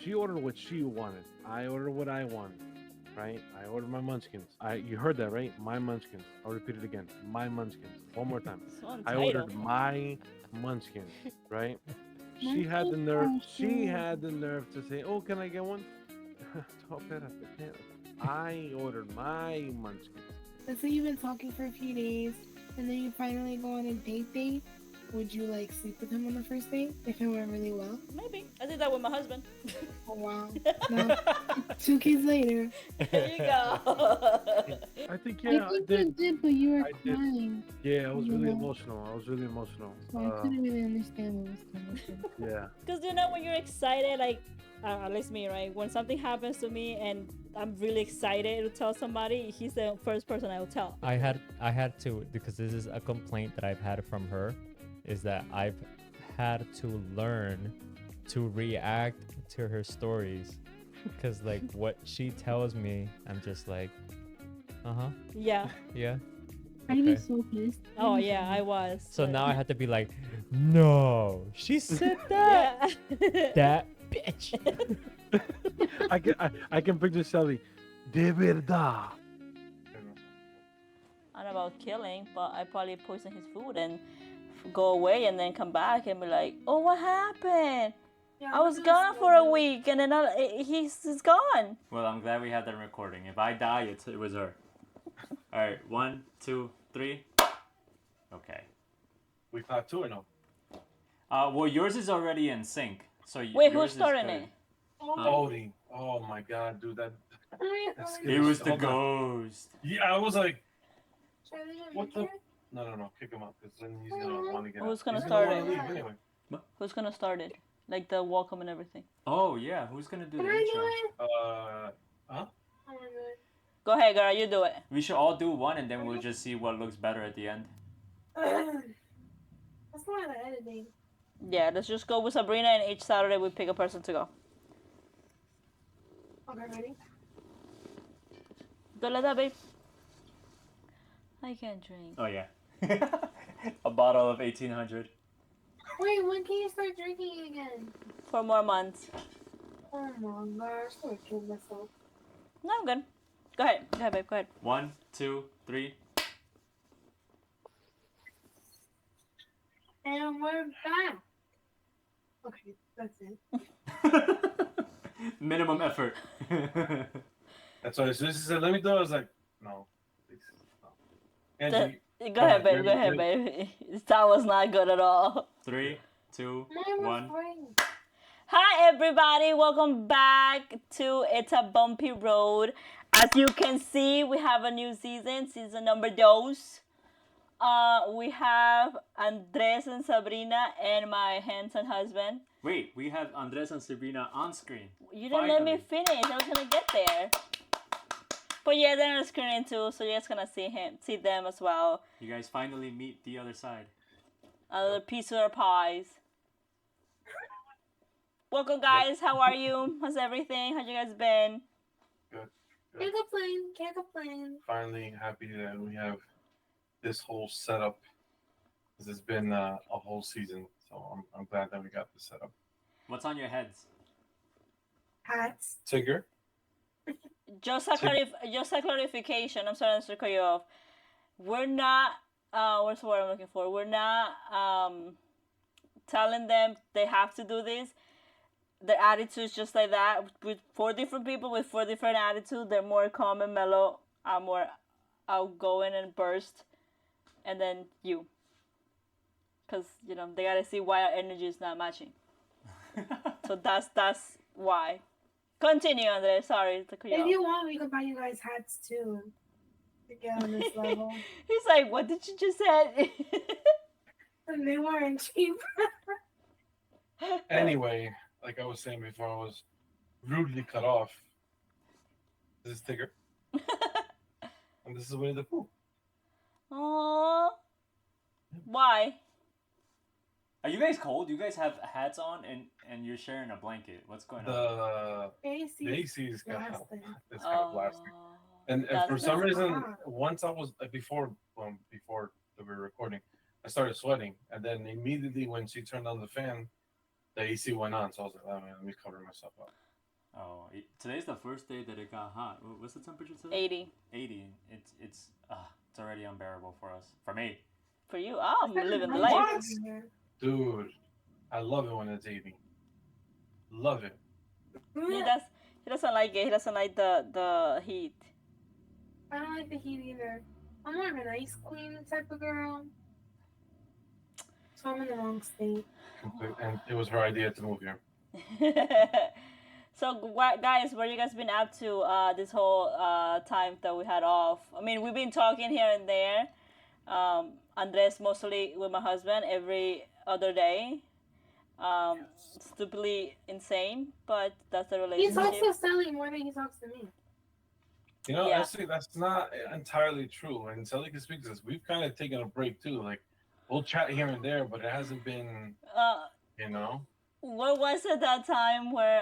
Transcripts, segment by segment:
she ordered what she wanted. I ordered what I wanted. Right? I ordered my munchkins. You heard that, right? My munchkins. I'll repeat it again. My munchkins. One more time. So I entitled. ordered my munchkins. Right? She had the Munchkins nerve. are She good. had the nerve to say, "Oh, can I get one?" Stop it! I ordered my munchkins. Let's say you've been talking for a few days, and then you finally go on a date. Would you like sleep with him on the first date if it went really well? Maybe. I did that with my husband. Oh wow! Now, 2 kids later. There you go. I think I yeah, I think you did. did, but you were I did. crying, Yeah, I was really Yeah. emotional. so I couldn't really understand what was coming from. Yeah. Because when you're excited, like, at least me, right? When something happens to me and I'm really excited to tell somebody, he's the first person I will tell. I had to, because this is a complaint that I've had from her, is that I've had to learn to react to her stories, because like what she tells me, I'm just like, Yeah. yeah. I'd be Okay. so pissed. Oh, yeah, I was. So but- now I had to be like, no, she said that. Yeah. That bitch. I can picture Celi. De verdad. I don't know about killing, but I probably poison his food and go away and then come back and be like, oh, what happened? I was gone for a week and then he's gone. Well, I'm glad we had that recording. If I die, it was her. All right, 1, 2, 3. Okay. We clap two or no? Well, yours is already in sync. So Wait, yours who's is starting good. it? Voting. Oh my god, dude, that. That's It was the Hold on. ghost. Yeah, I was like, what the? No, kick him out because then he's gonna want to get. Who's out. gonna He's start wanna it? leave anyway. Who's gonna start it? Like the welcome and everything. Oh yeah, who's gonna do the Can I do intro? it? Huh? Oh my god. Go ahead, girl, you do it. We should all do one, and then we'll just see what looks better at the end. That's a lot of editing. Yeah, let's just go with Sabrina and each Saturday we pick a person to go. Okay, ready? Go like that, babe. I can't drink. Oh yeah, a bottle of 1800. Wait, when can you start drinking again? 4 more months. Oh my gosh, I'm gonna kill myself. No, I'm good. Go ahead, babe, go ahead. 1, 2, 3. And we're back. Okay, that's it. Minimum effort. That's why as soon as he said, "Let me do it," I was like, "No, please, no." Angie, Go ahead, babe, you're- go ahead, babe. That was not good at all. 3, 2, Mine was 1. great. Hi, everybody. Welcome back to It's a Bumpy Road. As you can see, we have a new season number 2. We have Andres and Sabrina and my handsome husband. Wait, we have Andres and Sabrina on screen. You didn't let me Finally. finish. I was gonna get there. But yeah, they're on the screen too, so you're just gonna see them as well. You guys finally meet the other side. Another piece of our pies. Welcome, guys. How are you? How's everything? How you guys been? Can't complain, can't complain. finally happy that we have this whole setup. Because it's been a whole season, so I'm glad that we got this set up. What's on your heads? Hats. Tigger, Just a clarification. I'm sorry to cut you off. We're not. What's the word I'm looking for? We're not telling them they have to do this. Their attitude's just like that. With 4 different people with 4 different attitudes, they're more calm and mellow. I'm more outgoing and burst, and then you. Because they gotta see why our energy is not matching. So that's why. Continue, Andre. Sorry to cut you If off. you want, we can buy you guys hats too. To get on this level. He's like, what did you just say? And they weren't cheap. anyway, like I was saying before, I was rudely cut off. This is Tigger, and this is Winnie the Pooh. Aww. Why? Are you guys cold? You guys have hats on and you're sharing a blanket. What's going on? The AC. AC is kind of blasting. it's kind of blasting. Oh, And that's for some not- reason, hot. once I was before that we were recording, I started sweating, and then immediately when she turned on the fan, the AC went on. So I was like, "Oh man, let me cover myself up." Oh, today's the first day that it got hot. What's the temperature today? 80 80. It's already unbearable for us. For me. for you. Oh, I'm living the Nice life. What? over here. Dude, I love it when it's 80. Love it. He does. He doesn't like it. He doesn't like the heat. I don't like the heat either. I'm more of an ice queen type of girl. So I'm in the wrong state. And it was her idea to move here. So, guys, what you guys been up to this whole time that we had off? I mean, we've been talking here and there. Andres mostly with my husband every other day. Stupidly insane, but that's the He relationship. talks to Sally more than he talks to me. You know, Yeah. actually, that's not entirely true. And Celi can speak to this. We've kind of taken a break too. Like, we'll chat here and there, but it hasn't been, you know. What was it that time where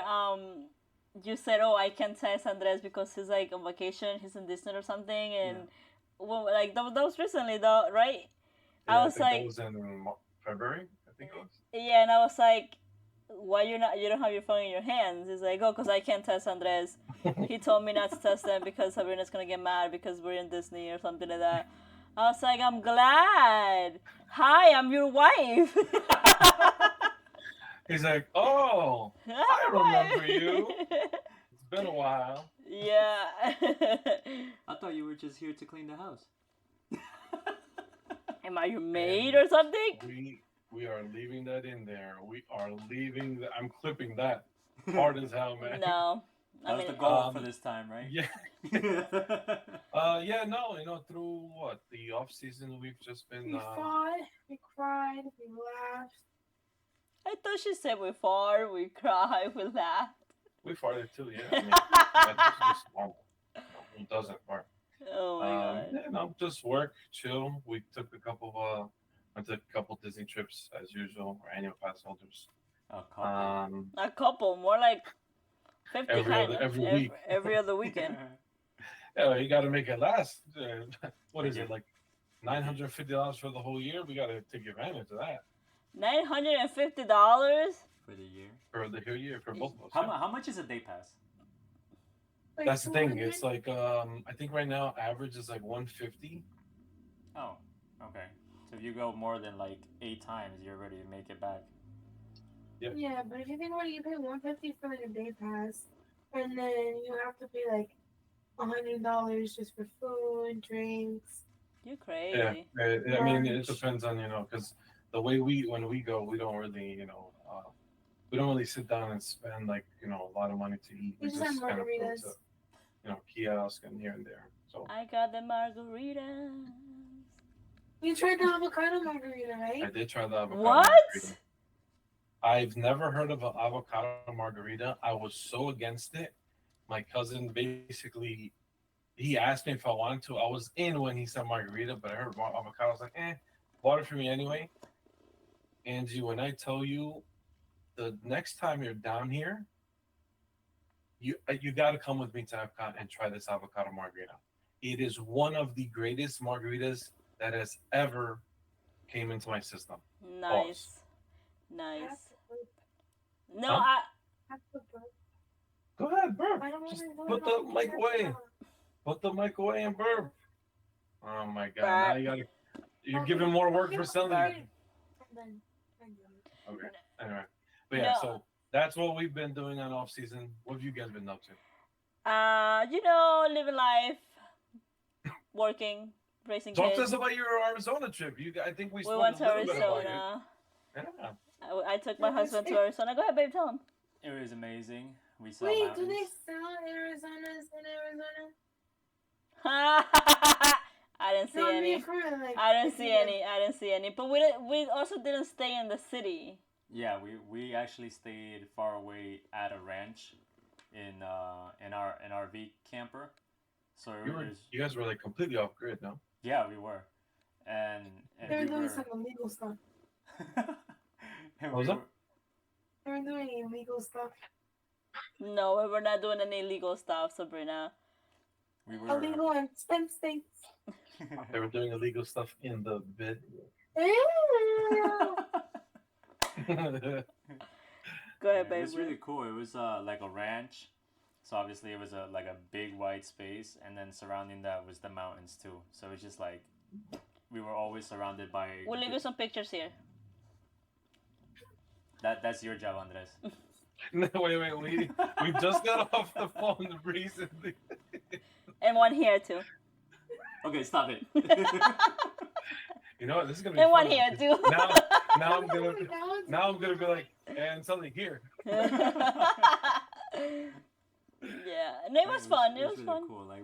you said, "Oh, I can't text Andres because he's like on vacation, he's in Disney or something," and well, like that was recently though, right? Yeah, I was think like, that was in February, I think it was. yeah, and I was like, why you don't have your phone in your hands? He's like, oh, because I can't test Andres. He told me not to test them because Sabrina's gonna get mad because we're in Disney or something like that. I was like, I'm glad. Hi, I'm your wife. He's like, oh, I remember you. It's been a while. Yeah. I thought you were just here to clean the house. Am I your maid or something? We are leaving that in there. We are leaving that. I'm clipping that hard as hell, man. No. That was the goal for this time, right? Yeah. Yeah, no, you know, through what? The off season we've just been We fought, we cried, we laughed. I thought she said we fought, we cried, we laughed. we farted too, yeah. I mean, that's just normal. Who doesn't fart? Oh my god. Yeah, no, just work, chill. We took went to a couple Disney trips as usual. We're annual pass holders. A couple. A couple, more like 50 every week. Every other weekend. Yeah, you got to make it last. What is it, like $950 for the whole year? We got to take advantage of that. $950? For the year. For the whole year, for both of us. How much is a day pass? Like That's the thing. 200? It's like I think right now average is like 150. Oh, okay. So if you go more than like 8 times, you're ready to make it back. Yeah, but if you think about it, you pay $150 for like a day pass, and then you have to pay like $100 just for food, drinks. You crazy. Yeah, I mean it depends on because the way when we go, we don't really we don't really sit down and spend like a lot of money to eat. We just have kind of go margaritas. to kiosk and here and there. So I got the margaritas. You tried the avocado margarita, I right? did try the avocado What? margarita. I've never heard of an avocado margarita. I was so against it. My cousin basically, he asked me if I wanted to. I was in when he said margarita, but I heard avocado. I was like, bought it for me anyway. Angie, when I tell you, the next time you're down here, you got to come with me to Epcot and try this avocado margarita. It is one of the greatest margaritas that has ever came into my system. Nice. Nice. No, Huh? Have to burp. Go ahead, burp. I don't Just wanna put go the to mic away. restaurant. Put the mic away and burp. Oh my god! Burp. Now you're giving more work for Celi. I'm done. Okay. Anyway, but yeah, No. so that's what we've been doing on off season. What have you guys been up to? living life, working, raising Talk kids. to us about your Arizona trip. I think we We spoke went a to little bit about Arizona. it. Yeah. I took my husband to Arizona. Go ahead, babe, tell him. It was amazing. We saw Wait, mountains. do they sell Arizonas in Arizona? I didn't see No, I mean, any. for real, like, I didn't if see you- any. I didn't see any. But we also didn't stay in the city. Yeah, we actually stayed far away at a ranch in our RV camper. So it was, Oh, You guys were like completely off grid, no? yeah, we were. And They were we doing were some illegal stuff. and What was that? They were doing illegal stuff. No, we were not doing any illegal stuff, Sabrina. we were Illegal in 10 states. They were doing illegal stuff in the bed. Ew. Go ahead, It babe. was really cool. It was like a ranch So obviously it was a big wide space, and then surrounding that was the mountains too. So it's just like we were always surrounded by. We'll leave you some pictures here. That's your job, Andres. No, wait. We just got off the phone recently. And one here too. Okay, stop it. You know what? This is gonna be And one fun, here because too. Now I'm gonna be like, and something here. Yeah, and it was fun. It was really fun. cool. Like,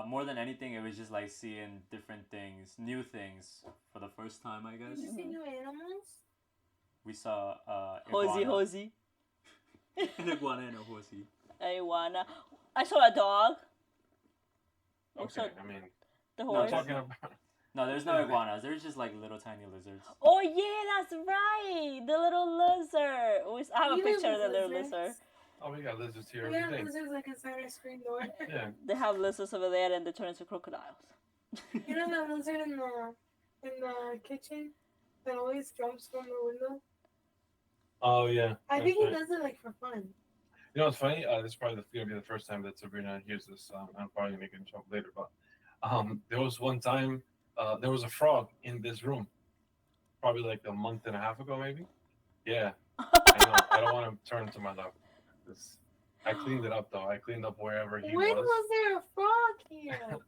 more than anything, it was just like seeing different things, new things for the first time. I guess Did you see new animals? we saw Hosey, iguana. hosey. An iguana and a horsey. Iguana. I saw a dog. Also, Okay, I mean, the No, we're horse. talking about. No, there's no iguanas. There's just like little tiny lizards. Oh yeah, that's right. The little lizard. I have a You picture of the have little lizards? lizard. Oh, we got lizards here We every have day. lizards like inside our screen door. Yeah. They have lizards over there, and they turn into crocodiles. You know that lizard in the kitchen that always jumps from the window? Oh yeah. I that's think he right. does it like for fun. You know what's funny? This is probably gonna be the first time that Sabrina hears this. I'm probably gonna get in trouble later, but there was one time there was a frog in this room, probably like a month and a half ago, maybe. Yeah, I know. I don't want to turn to my left. I cleaned it up though. I cleaned up wherever he When was. was there a frog here?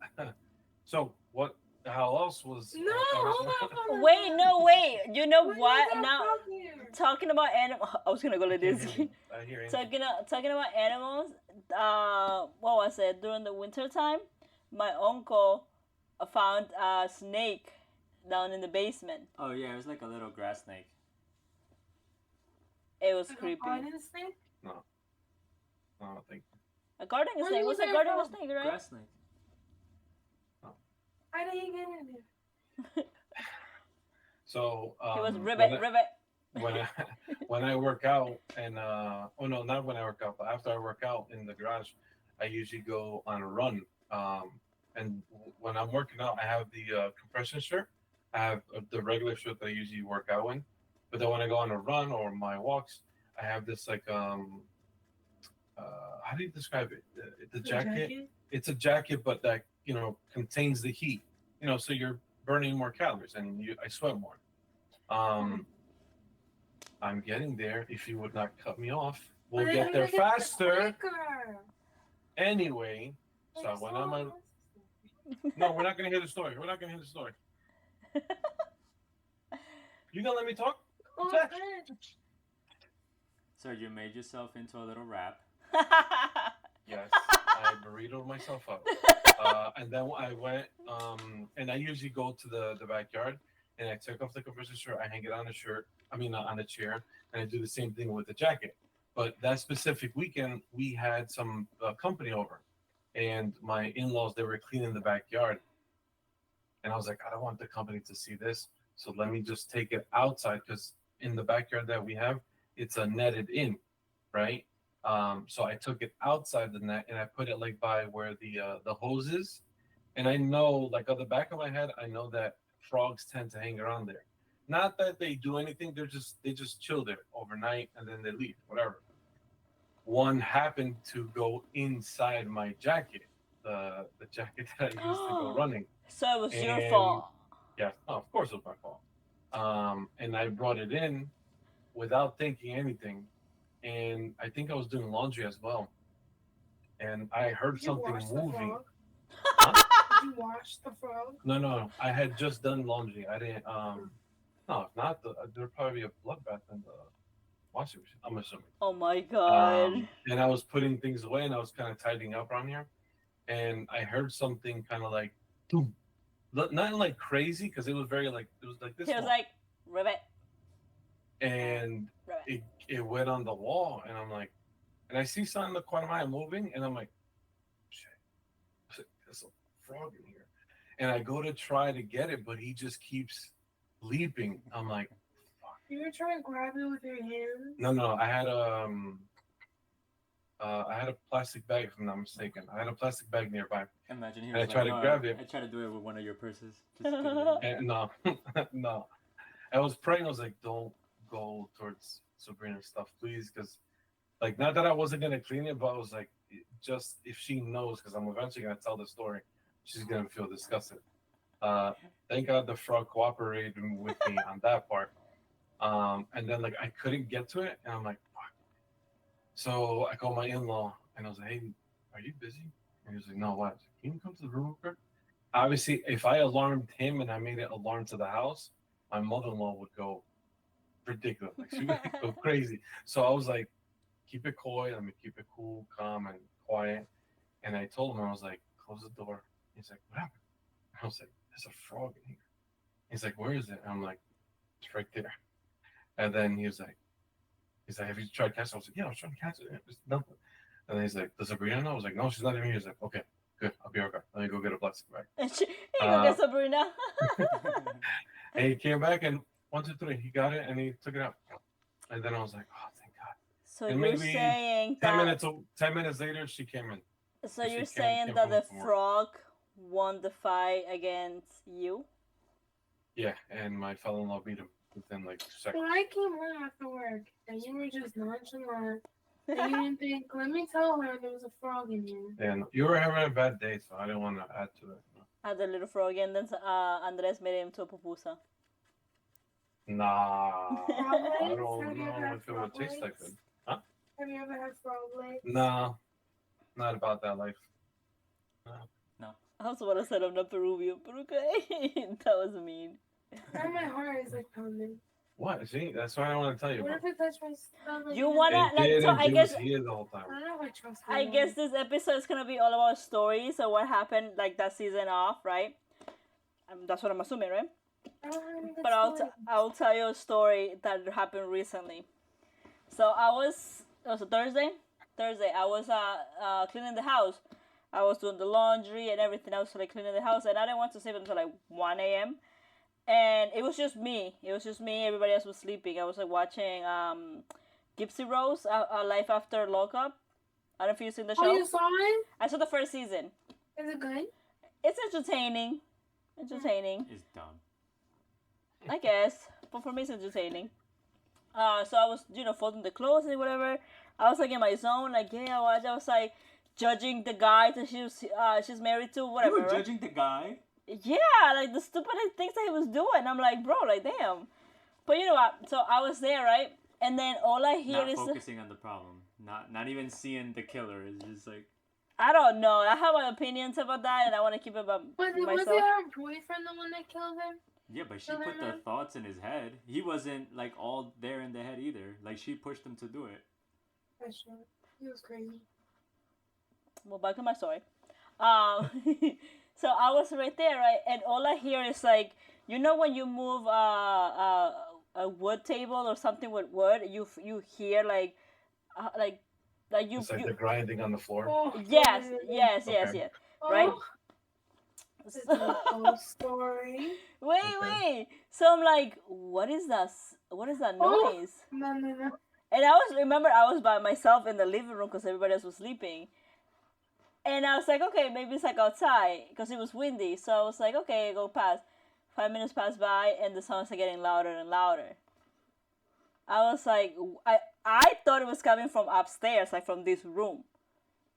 So what? How else was? No, hold on. Wait, no, wait. You know When was what? there a Now frog here? talking about animals. I was gonna go like this. I hear you. talking about animals. What was it? During the winter time, my uncle found a snake down in the basement. Oh yeah, it was like a little grass snake. It was Like a creepy. garden snake? No, I think. A garden Where snake. was Was a that garden from? snake, right? Grass snake. How did he get in there? So He was when ribbit, I- ribbit. when I when I work out and oh no, not when I work out, but after I work out in the garage, I usually go on a run. And when I'm working out, I have the compression shirt. I have the regular shirt that I usually work out in. But then when I go on a run or my walks, I have this like how do you describe it? The jacket. It's a jacket, but that contains the heat. So you're burning more calories and I sweat more. I'm getting there. If you would not cut me off, we'll But get it there gets faster. quicker. Anyway, so when I'm on, no, we're not gonna hear the story. We're not gonna hear the story. You gonna let me talk? Oh, Jack. good. So you made yourself into a little wrap. Yes, I burritoed myself up, and then I went, and I usually go to the backyard, and I took off the compression shirt. I hang it on the shirt. I mean, on the chair, and I do the same thing with the jacket. But that specific weekend, we had some company over, and my in-laws, they were cleaning the backyard, and I was like, I don't want the company to see this, so let me just take it outside, because in the backyard that we have, it's a netted in, right? So I took it outside the net and I put it like by where the hose is, and I know, like on the back of my head, I know that frogs tend to hang around there. Not that they do anything; they just chill there overnight and then they leave, whatever. One happened to go inside my jacket, the jacket that I used to go running. So it was your And- fault. Yeah, of course it was my fault. And I brought it in without thinking anything, and I think I was doing laundry as well, and I heard Did you something wash the moving. frog? Huh? Did you wash the frog? No, I had just done laundry. I didn't. No, if not, there'd probably be a bloodbath in the washing machine. I'm assuming. Oh my god. And I was putting things away, and I was kind of tidying up around here, and I heard something kind of like, boom, not like crazy, because it was very like it was like this. He was one. like, ribbit, And ribbit. it went on the wall, and I'm like, and I see something in the corner of my eye moving, and I'm like, shit, there's a frog in here, and I go to try to get it, but he just keeps leaping. I'm like, You were trying to grab it with your hands? no, I had a plastic bag, if I'm not mistaken. I had a plastic bag nearby, Imagine he And I was tried like, to "No, grab it." I tried to do it with one of your purses. Just put it in." and no, no, I was praying. I was like, don't go towards Sabrina's stuff, please, because Like, not that I wasn't gonna clean it, but I was like, just if she knows, because I'm eventually gonna tell the story, she's gonna feel disgusted. Uh, thank God the frog cooperated with me on that part. And then like I couldn't get to it, and I'm like, fuck. So I called my in-law, and I was like, hey, are you busy? And he was like, no, what? I was like, can you come to the room real quick? Obviously, if I alarmed him and I made it alarm to the house, my mother-in-law would go ridiculous. Like she would go crazy. So I was like, keep it coy. I mean, keep it cool, calm, and quiet. And I told him, I was like, close the door. He's like, what happened? I was like, there's a frog in here. He's like, where is it? And I'm like, it's right there. And then he's like, have you tried catching it? I was like, yeah, I was trying to catch it. There's nothing. And then he's like, does Sabrina know? I was like, no, she's not even here. He's like, okay, good. I'll be right back. Let me go get a plastic bag. And she, hey, go get Sabrina. And he came back and 1, 2, 3, he got it and he took it out. And then I was like, oh, thank God. So And you're maybe saying 10 that. 10 minutes later, she came in. So she you're came saying that the from work. frog won the fight against you? Yeah, and my father-in-law beat him within like 2 But seconds. I came home after work and you were just nonchalant. And you didn't think, let me tell her there was a frog in here. And you were having a bad day, so I didn't want to add to it. Had the little frog, and then Andres made him to a pupusa. Nah, Frog I legs? don't Have you know ever had if it would frog taste that legs? good. Have you ever had frog legs? Nah, not about that life. I also want to say I'm not Peruvian, but okay. That was mean. Now my heart is like pounding. What? See, that's why I don't want to tell you What about. if it touched my stomach? You and wanna- It like, did, so and I she guess- was here the whole time. I don't know if I trust I you. guess this episode is gonna be all about stories of what happened, like that season off, right? That's what I'm assuming, right? I don't have any good But stories. I'll tell you a story that happened recently. So it was a Thursday. I was cleaning the house. I was doing the laundry and everything. I was like cleaning the house, and I didn't want to sleep until like 1 a.m. And it was just me. Everybody else was sleeping. I was like watching Gypsy Rose, Life After Lockup. I don't know if you've seen the show. Oh, you saw it? I saw the first season. Is it good? It's entertaining. It's dumb. I guess. But for me, it's entertaining. So I was, folding the clothes and whatever. I was like in my zone, like, yeah, I was like judging the guy that she's married to, whatever. You were right? judging the guy? Yeah, like the stupid things that he was doing. I'm like, bro, like, damn. But you know what? So I was there, right? And then all I hear Not is, focusing on the problem. Not even seeing the killer. It's just like, I don't know. I have my opinions about that, and I want to keep it about Was it myself. her boyfriend the one that killed him? yeah, but she No, put no, the no. thoughts in his head. He wasn't like all there in the head either. Like she pushed him to do it. That's true. He was crazy. Well, back to my story. So I was right there, right, and all I hear is like, when you move a wood table or something with wood, you hear like you. It's like you the grinding on the floor. Oh, yes, Okay. right. This is a cool story. Wait, Okay. wait. So I'm like, what is that? What is that Oh. noise? No. And I was by myself in the living room because everybody else was sleeping. And I was like, okay, maybe it's like outside because it was windy. So I was like, okay, go past. 5 minutes passed by and the sounds are getting louder and louder. I was like, I thought it was coming from upstairs, like from this room,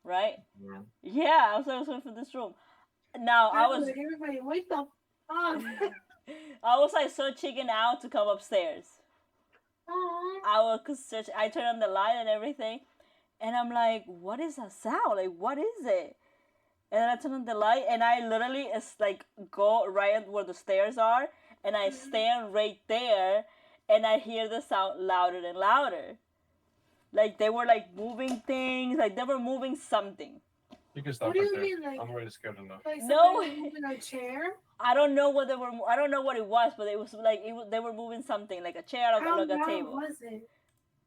right? Yeah. Yeah, I was like, it was coming from this room. Now I was like, everybody, wake the fuck. I was like so chicken out to come upstairs. Aw. I turned on the light and everything, and I'm like, what is that sound? Like, what is it? And then I turn on the light, and I literally go right where the stairs are, and I stand right there, and I hear the sound louder and louder. Like they were like moving things, like they were moving something. You can stop What do right you there. mean, like- I'm already scared enough. Like No. somebody moving a chair? I don't know what I don't know what it was, but it was like they were moving something, like a chair or How like a loud table. was it?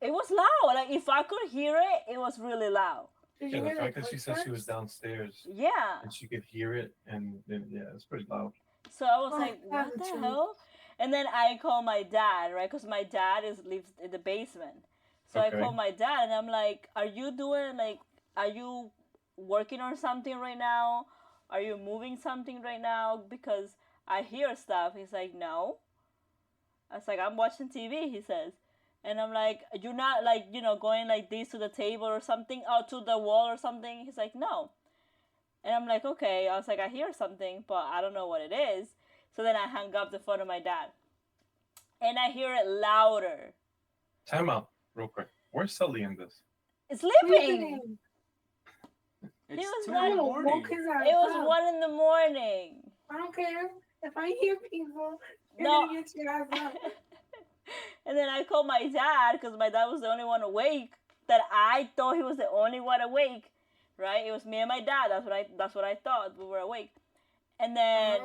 It was loud. Like if I could hear it, it was really loud. Did Yeah, you the hear fact that she said she was footsteps? downstairs Yeah. and she could hear it, and then, yeah, it's pretty loud. So I was Oh, like, what that's the true. hell? And then I called my dad, right? Because my dad lives in the basement. So Okay. I called my dad, and I'm like, are you working on something right now? Are you moving something right now? Because I hear stuff. He's like, no. I was like, I'm watching TV, he says. And I'm like, you're not like, going like this to the table or something, or to the wall or something. He's like, no. And I'm like, okay. I was like, I hear something, but I don't know what it is. So then I hung up the phone of my dad. And I hear it louder. Time out, real quick. Where's Sully in this? Sleeping. It's was 2 not- in the morning. It was 1 in the morning. I don't care. If I hear people, you're No. gonna get your ass up. And then I called my dad because my dad was the only one awake. That I thought he was the only one awake, right? It was me and my dad. That's what I thought. We were awake. And then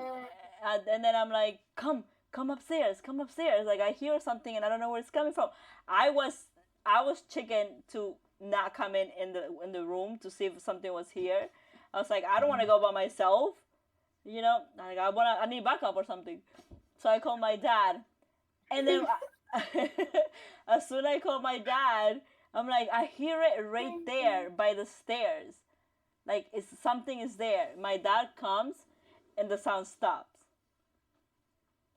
I'm like, come upstairs, come upstairs. Like I hear something and I don't know where it's coming from. I was checking to not come in the room to see if something was here. I was like, I don't want to go by myself. Like I need backup or something. So I called my dad, and then as soon as I called my dad, I'm like, I hear it right there by the stairs. Like something is there. My dad comes, and the sound stops.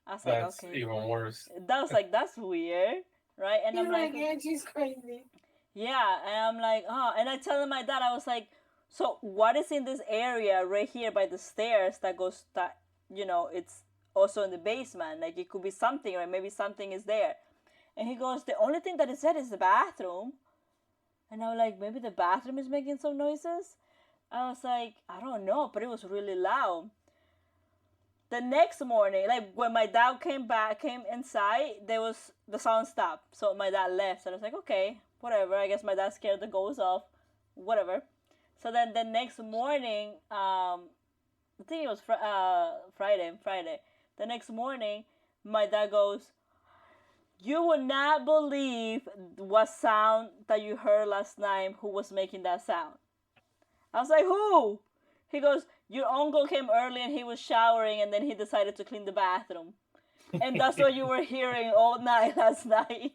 I was That's like, okay. even worse. That was like, that's weird, right? And He's I'm like, Angie's crazy. yeah, and I'm like, oh, and I tell my dad, I was like, so what is in this area right here by the stairs that goes that it's also in the basement? Like it could be something, or maybe something is there. And he goes, the only thing that is there is the bathroom. And I was like, maybe the bathroom is making some noises. I was like, I don't know, but it was really loud. The next morning, like when my dad came inside, the sound stopped. So my dad left. So I was like, okay, whatever. I guess my dad scared the ghost off. Whatever. So then the next morning, I think it was Friday. The next morning, my dad goes, you would not believe what sound that you heard last night, who was making that sound. I was like, who? He goes, your uncle came early and he was showering and then he decided to clean the bathroom. And that's what you were hearing all night last night.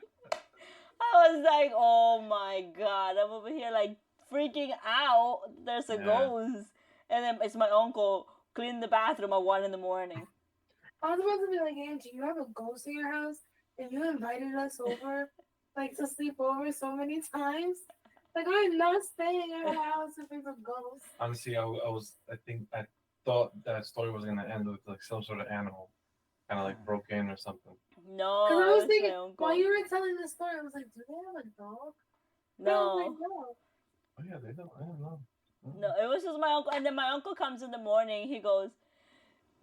I was like, oh my God. I'm over here like freaking out. There's a ghost. And then it's my uncle cleaning the bathroom at 1 in the morning. I was about to be like, Angie, you have a ghost in your house and you invited us over, like to sleep over so many times. Like I'm not staying in your house if it's a ghost. Honestly, I thought that story was gonna end with like some sort of animal, kind of like broke in or something. No, because I was it's thinking my uncle. while you were telling the story, I was like, do they have a dog? No. Like, no. Oh yeah, they don't. I don't know. No, it was just my uncle. And then my uncle comes in the morning. He goes,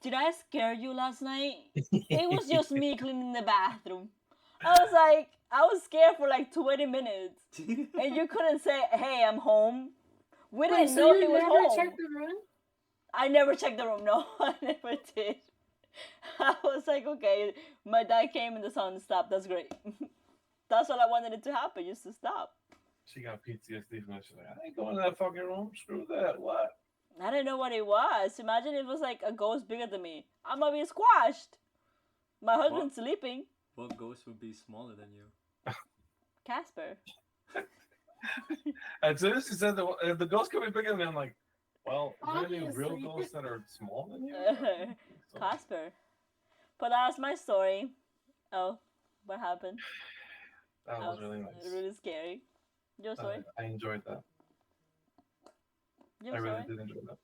did I scare you last night? It was just me cleaning the bathroom. I was like, I was scared for like 20 minutes. And you couldn't say, hey, I'm home. We didn't know he was home. You never checked the room? I never checked the room. No, I never did. I was like, okay, my dad came and the sound stopped. That's great. That's all I wanted it to happen, just to stop. She got PTSD from that. She's like, I ain't going to that fucking room. Screw that. What? I didn't know what it was. Imagine it was like a ghost bigger than me. I'm gonna be squashed. My husband's sleeping. What ghost would be smaller than you? Casper. As soon as she said if the ghost could be bigger than me, I'm like, well, is there any Obviously. real ghosts that are smaller than you? So, Casper. But that's my story. Oh, what happened? that was really nice. Really scary. Your story? I enjoyed that. Your I story? really did enjoy that.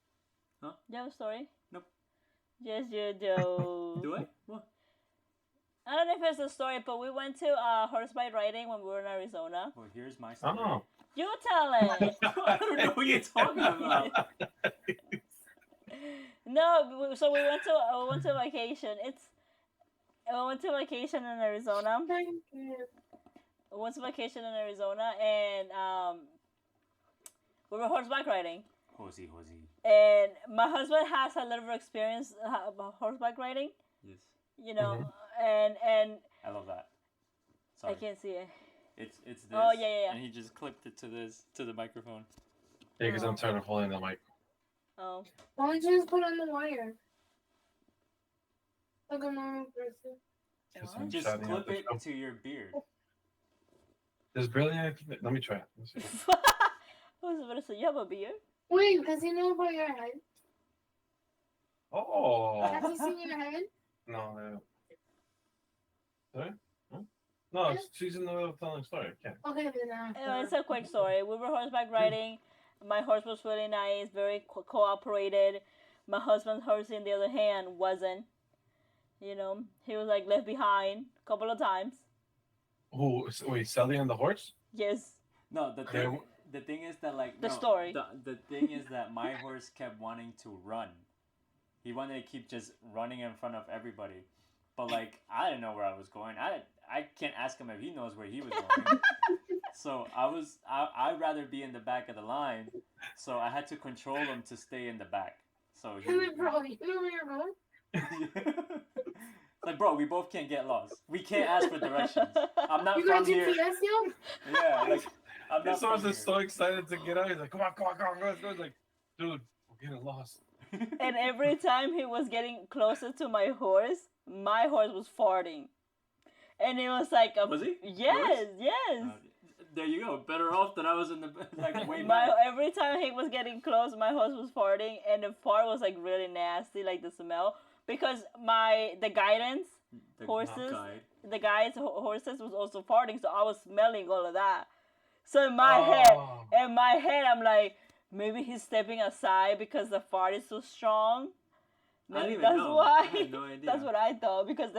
Huh? You have a story? Nope. Yes, you do. Do I? What? I don't know if it's a story, but we went to horseback riding when we were in Arizona. Well, here's my story. Oh. You tell it. I don't know what you're talking about. No, so we went to vacation. We went to vacation in Arizona. Thank you. We went to vacation in Arizona, and we were horseback riding. Horsey. And my husband has a little experience about horseback riding. Yes. You know, and I love that. Sorry. I can't see it. It's this. Oh, yeah. And he just clipped it to the microphone. Yeah, because I'm tired of holding the mic. Oh. Why don't you just put on the wire? Like a normal person. Because I'm Just shouting out clip the it to your beard. There's barely anything. Let me try it. Let's see. I was about to say, you have a beard? Wait, does he know about your head? Oh. Has he seen your head? No, no. Sorry? Huh? No, she's in the middle of telling a story. I can't. Okay, then It's a quick story. We were horseback riding. My horse was really nice, very cooperated. My husband's horse, on the other hand, wasn't. You know, he was like left behind a couple of times. Who? Wait, Sally and the horse? Yes, No, They- the thing is that like The no, story. The thing is that my horse kept wanting to run. He wanted to keep just running in front of everybody. But like I didn't know where I was going. I can't ask him if he knows where he was going. So I'd rather be in the back of the line. So I had to control him to stay in the back. So he bro, you know where you're going? It's like, bro, we both can't get lost. We can't ask for directions. I'm not You got from here. GPS, yo? Yeah, like I'm not This horse from is so excited to get out. He's like, come on, come on, come on, let's go. He's like, dude, we're getting lost. here. and every time he was getting closer to my horse was farting, and it was like a Was he? yes, yes. There you go. Better off that I was in the like way My back. every time he was getting close, my horse was farting, and the fart was like really nasty, like the smell. Because the guidance The horses, guide. the guy's horses was also farting, so I was smelling all of that. So in my head, I'm like, maybe he's stepping aside because the fart is so strong. I didn't Maybe even that's know. why. I had no idea. That's what I thought because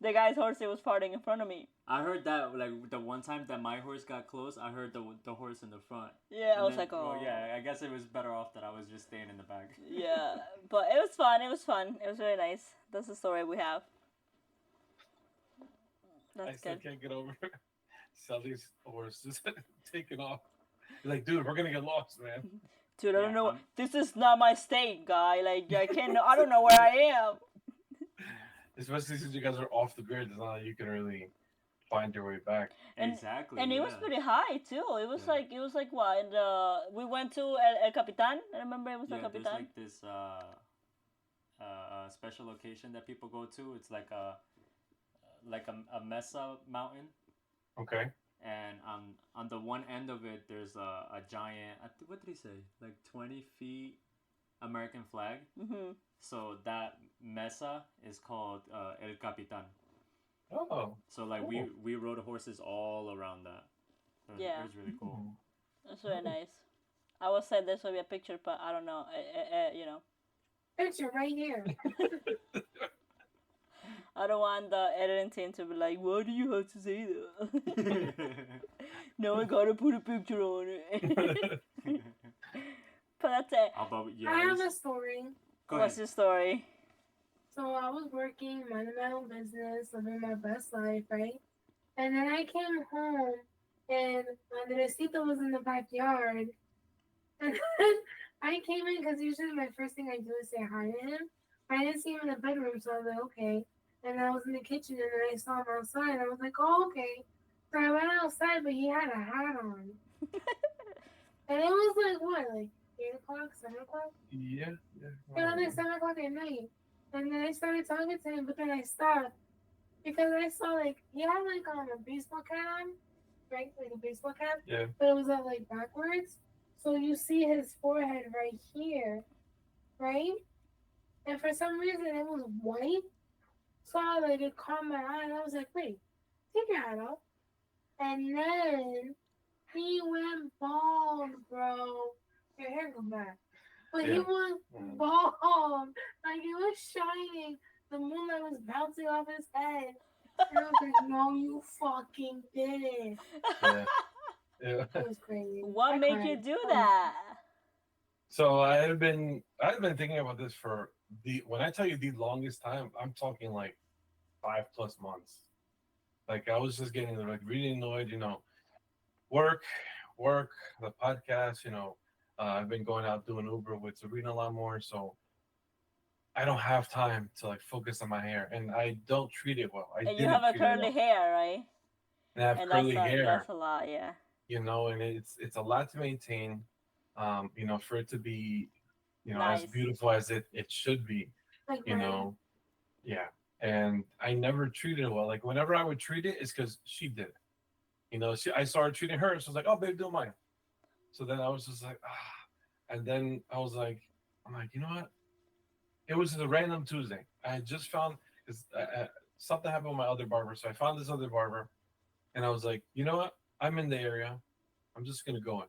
the guy's horse was farting in front of me. I heard that like the one time that my horse got close, I heard the horse in the front. Yeah, I And was then- like, oh. well, yeah, I guess it was better off that I was just staying in the back. Yeah, but it was fun. It was fun. It was really nice. That's the story we have. I That's still good. can't get over Sally's horse just taking off. He's like, dude, we're gonna get lost, man. Dude, I don't Yeah, know. I'm- This is not my state, guy. Like, I can't. I don't know where I am. Especially since you guys are off the grid, it's not like you can really find your way back. And- Exactly. And it was yeah. pretty high too. It was Yeah. like what? And we went to El Capitan. I remember it was Yeah, El there's Capitan. like this special location that people go to. It's like a mesa mountain, Okay. and on the one end of it there's a giant. What did he say? Like 20 feet American flag. Mhm. So that mesa is called El Capitan. Oh. So like Cool. we rode horses all around that. Yeah. It was really cool. That's really nice. I would say this would be a picture, but I don't know. You know, Picture right here. I don't want the editing team to be like, "Why do you have to say that?" No, I gotta put a picture on it. But that's it. How about I have yours? a story. Go What's ahead. your story? So I was working, minding my own business, living my best life, right? And then I came home and Andresito was in the backyard. And then I came in because usually my first thing I do is say hi to him. I didn't see him in the bedroom, so I was like, okay. And I was in the kitchen and then I saw him outside. I was like, oh, okay. So I went outside, but he had a hat on. And it was like, what, like 8 o'clock, 7 o'clock? Yeah. It was like 7 o'clock at night. And then I started talking to him, but then I stopped because I saw like he had like a baseball cap on, right? Like a baseball cap, Yeah. but it was like backwards. So you see his forehead right here, right? And for some reason it was white. So I like it caught my eye and I was like, wait, take your hat off. And then he went bald, bro. Your hair go back. But he Yeah. went Mhm. bald. Like it was shining. The moonlight was bouncing off his head. And I was like, no, you fucking did it. Yeah. Yeah. It was crazy. What I made cried. you do that? So I've been thinking about this for when I tell you the longest time, I'm talking like 5+ months. Like I was just getting like really annoyed, work, the podcast, I've been going out doing Uber with Sabrina a lot more, so I don't have time to like focus on my hair, and I don't treat it well. And you have a curly hair, right? and I have And curly that's hair, that's a lot, yeah. and it's a lot to maintain. For it to be, Nice. as beautiful as it should be, Like you mine. know, yeah. And I never treated it well. Like whenever I would treat it, it's because she did it. I started treating her, so I was like, "Oh, babe, do mine." So then I was just like, ah. And then I'm like, you know what? It was a random Tuesday. I had just found because something happened with my other barber, so I found this other barber, And I was like, you know what? I'm in the area. I'm just gonna go in.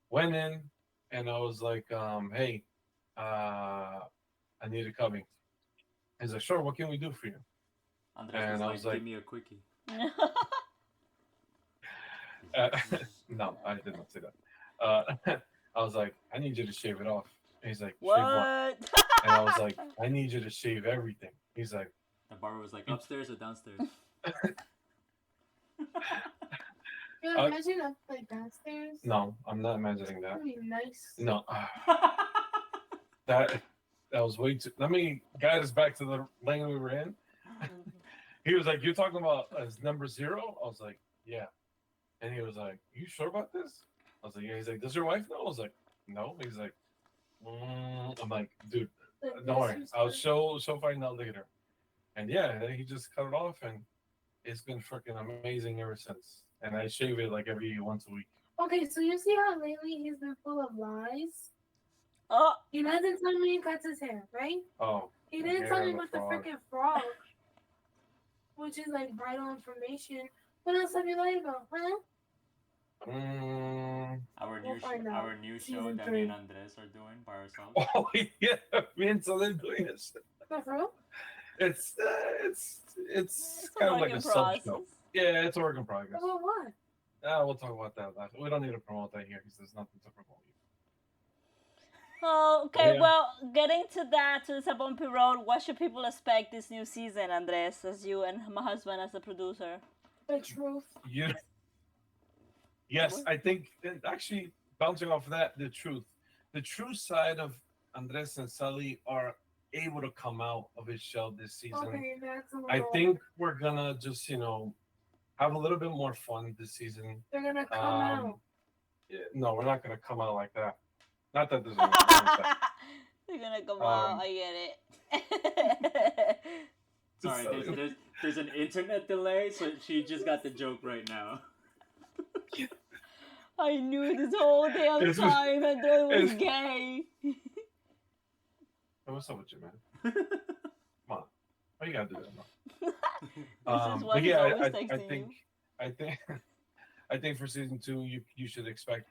Went in, and I was like, hey, I need a cubby. He's like, sure. What can we do for you? Andres was And I like, was like, give me a quickie. uh, no, I did not say that. I was like, I need you to shave it off. And he's like, shave what? What? And I was like, I need you to shave everything. He's like, The barber was like, You- upstairs or downstairs? Yeah, Uh, imagine up like downstairs. no, I'm not imagining that. That'd be nice. No, that that was way too. Let me guide us back to the lane we were in. He was like, "You're talking about as number 0?" I was like, "Yeah." And he was like, "You sure about this?" I was like, "Yeah." He's like, "Does your wife know?" I was like, "No." He's like, I'm like, "Dude, Like, don't worry. I'll disrespect. show find out later." And yeah, then he just cut it off, and it's been freaking amazing ever since. And I shave it like every once a week. Okay, so you see how lately he's been full of lies? Oh, He doesn't tell me he cuts his hair, right? Oh, He the didn't hair tell me and the about the frog. freaking frog, which is like vital information. What else have you lied about, huh? Our We'll new find out. our new show Season that me and 3. Andres are doing by ourselves. Oh yeah, me and Celine doing this. But for real? It's it's a kind of work like in a sub process. show. Yeah, it's a work in progress. About what? We'll talk about that later. We don't need to promote that here because there's nothing to promote. Oh, okay. Yeah. Well, getting to that, to the Bumpy Road, what should people expect this new season, Andres, as you and my husband as the producer? The truth. You, yes, I think actually bouncing off of that, the true side of Andres and Celi are able to come out of his shell this season. Okay, that's a little. I think we're gonna just have a little bit more fun this season. they're gonna come out. Yeah, no, we're not gonna come out like that. Not that there's anything like that. You're gonna come Um, out. I get it. Sorry, So- there's an internet delay, so she just got the joke right now. I knew this whole damn It's- time Andres was it's- gay. Hey, what's up with you, man? Come on, why you gotta do that, man? This is why But he's yeah, always I texting think, you. I think, I think for season 2, you should expect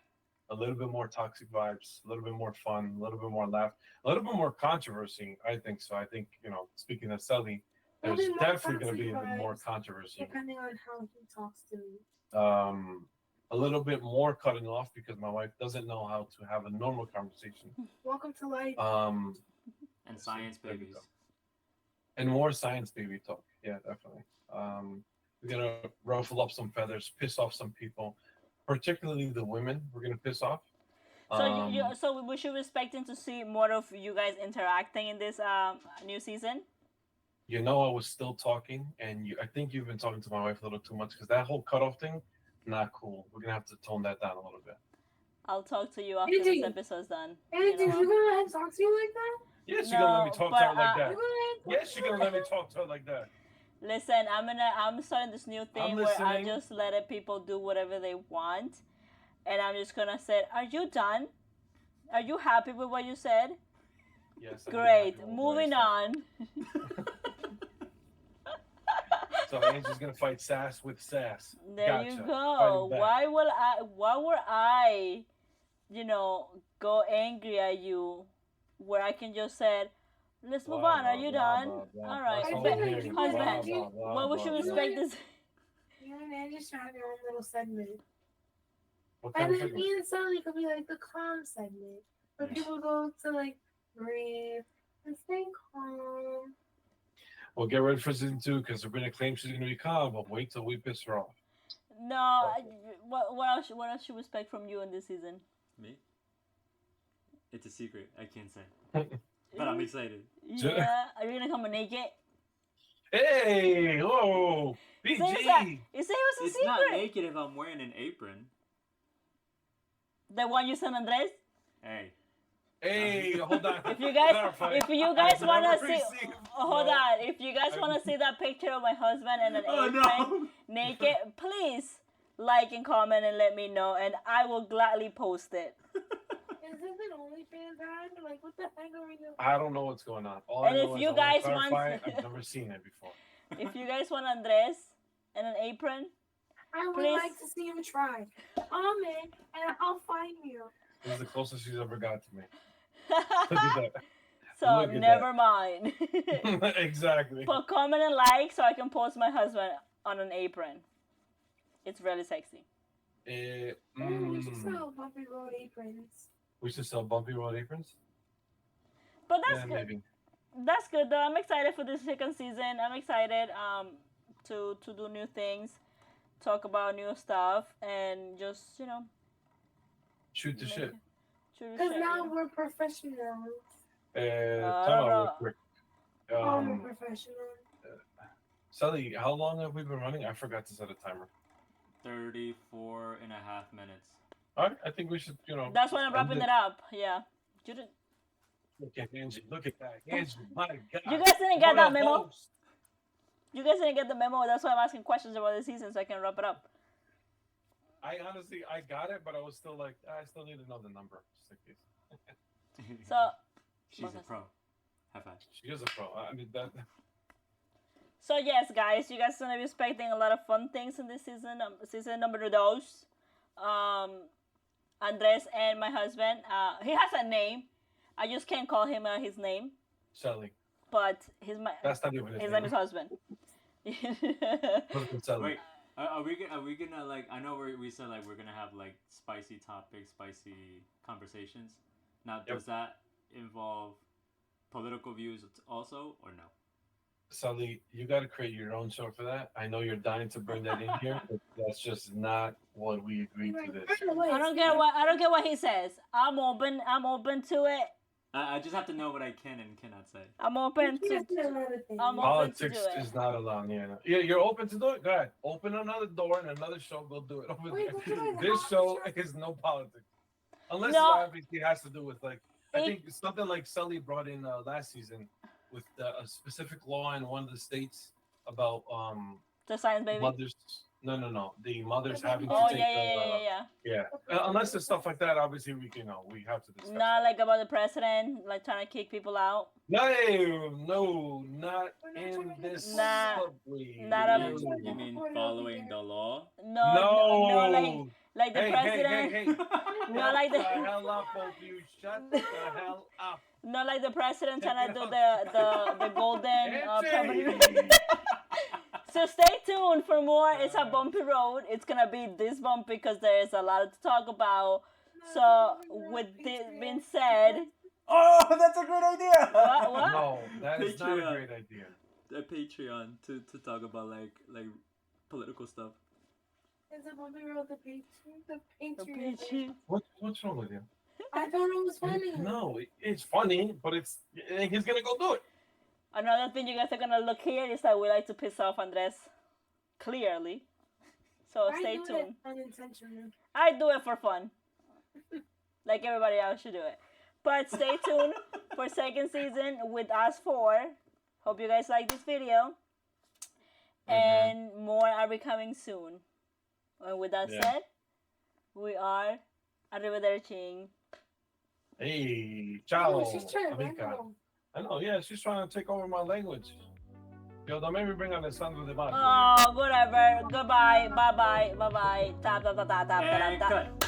a little bit more toxic vibes, a little bit more fun, a little bit more laugh, a little bit more controversy. I think so. I think speaking of Sully, There'll there's be more definitely going to be toxic more vibes, controversy. Depending on how he talks to me. A little bit more cutting off because my wife doesn't know how to have a normal conversation. Welcome to life. And science There we babies. go. And more science baby talk. Yeah, definitely. We're gonna ruffle up some feathers, piss off some people, particularly the women. We're gonna piss off. So so we should be expecting to see more of you guys interacting in this new season. I was still talking, and I think you've been talking to my wife a little too much because that whole cutoff thing, not cool. We're gonna have to tone that down a little bit. I'll talk to you after Angie. this episode's done. Hey, did what? you gonna let him talk to you like that? Yes, you're gonna let me No, talk but, to her like You that. gonna Yes, you're gonna let me talk to her like that. Listen, I'm starting this new thing where I'm listening. just letting people do whatever they want, and I'm just gonna say, "Are you done? Are you happy with what you said? Yes. I'm Great. happy with what I Moving said. on." So Angie's gonna fight sass with sass. There Gotcha. you Fighting go. back. Why would I, go angry at you, where I can just say, "Let's move Blah, on. Are blah, you blah, done? blah, blah. All right." That's all Ba- I'm hearing. Blah, husband, blah, blah, what we should blah, expect blah. is You and Angie should have your own little segment. What kind And of then segment? me and Sally could be like the calm segment. Where Yeah. people go to like breathe and stay calm. Well, get ready for season 2 because Sabrina claims she's gonna be calm, but wait till we piss her off. no. What else should we expect from you in this season? Me? It's a secret. I can't say. But I'm excited. Yeah. Are you gonna come naked? Hey, whoa, Say PG. you say it was a It's secret. not naked if I'm wearing an apron. The one you sent Andres. Hey. Hey, hold on. If you guys, Clarify. if you guys I've wanna never see, received- hold No. on. If you guys I've- wanna see that picture of my husband and an Oh apron no! naked, please like and comment and let me know, and I will gladly post it. Is this an OnlyFans ad? Like, what the heck are we doing? I don't know what's going on. All And I if know is you I wanna guys want- clarify, I've never seen it before. If you guys want Andres and an apron, I would Please. like to see you try. Comment and I'll find you. This is the closest she's ever got to me. Look at So Look at never mind. that. Exactly. But comment and like so I can post my husband on an apron. It's really sexy. We should sell Bumpy Road aprons. We should sell Bumpy Road aprons. But that's Yeah, good. maybe. That's good though. I'm excited for the second season. I'm excited to do new things, talk about new stuff, and just Shoot the make shit. it- shoot the Because shit, now yeah. we're professionals. Time out real quick. I'm a professional. Sally, how long have we been running? I forgot to set a timer. 34 and a half minutes. All right, I think we should, That's why I'm end wrapping it up. Yeah. You didn't. Look at Angie. Look at that. Angie, my God. You guys didn't get What a that memo. host. You guys didn't get the memo. That's why I'm asking questions about the season so I can wrap it up. I honestly, I got it, but I was still like, I still need to know the number. Just in case. So She's a pro. High five. She is a pro. I mean, that. So yes, guys, you guys are gonna be expecting a lot of fun things in this season. Season number dos. Andres and my husband. He has a name. I just can't call him his name, Sally. but That's not even his name is husband. Husband Sally. Wait, are we gonna like? I know we said like we're gonna have like spicy topics, spicy conversations. Now, does that involve political views also, or no? Sally, you got to create your own show for that. I know you're dying to bring that in here, but that's just not what we agreed to this. I don't care what he says. I'm open to it. I just have to know what I can and cannot say. I'm open to. I'm open to Politics do it. is not allowed. Yeah, you're open to do it. Go ahead. Open another door and another show. Go do it over Wait, there. what? This show is no politics, unless No. it obviously has to do with like I think something like Sully brought in last season with a specific law in one of the states about The science baby. mothers. No, the mothers having to Oh take yeah. Unless it's stuff like that, obviously we have to discuss. Not like about the president like trying to kick people out. No, not in this. Nah, subway. not a- You mean following the law? No, like the Hey, president. hey. Not like Shut the the hell up, both of you. Shut the hell up. not like the president trying to do the golden permanent. Angie! So stay tuned for more. It's a bumpy road. It's gonna be this bumpy because there is a lot to talk about. So with this being said, Oh, that's a great idea. what? No, that is not a Patreon. great idea. A Patreon to talk about like political stuff. Is it Bumpy Road the Patriot? The The Patriot. Patriot. What's wrong with you? I thought it was funny. No, it's funny, but he's gonna go do it. Another thing you guys are gonna look here is that we like to piss off Andres. Clearly. So I stay do tuned. it unintentionally. I do it for fun. Like everybody else should do it. But stay tuned for second season with us four. Hope you guys like this video. And more are we coming soon. And with that Yeah. said, we are arrivederci. Hey, ciao, Oh, she's trying to amica. run I know, yeah, she's trying to take over my language. Yo, don't make me bring Alessandro de Baggio. Oh, whatever. Goodbye. Bye bye. Bye bye. Ta ta ta ta ta ta And ta. cut.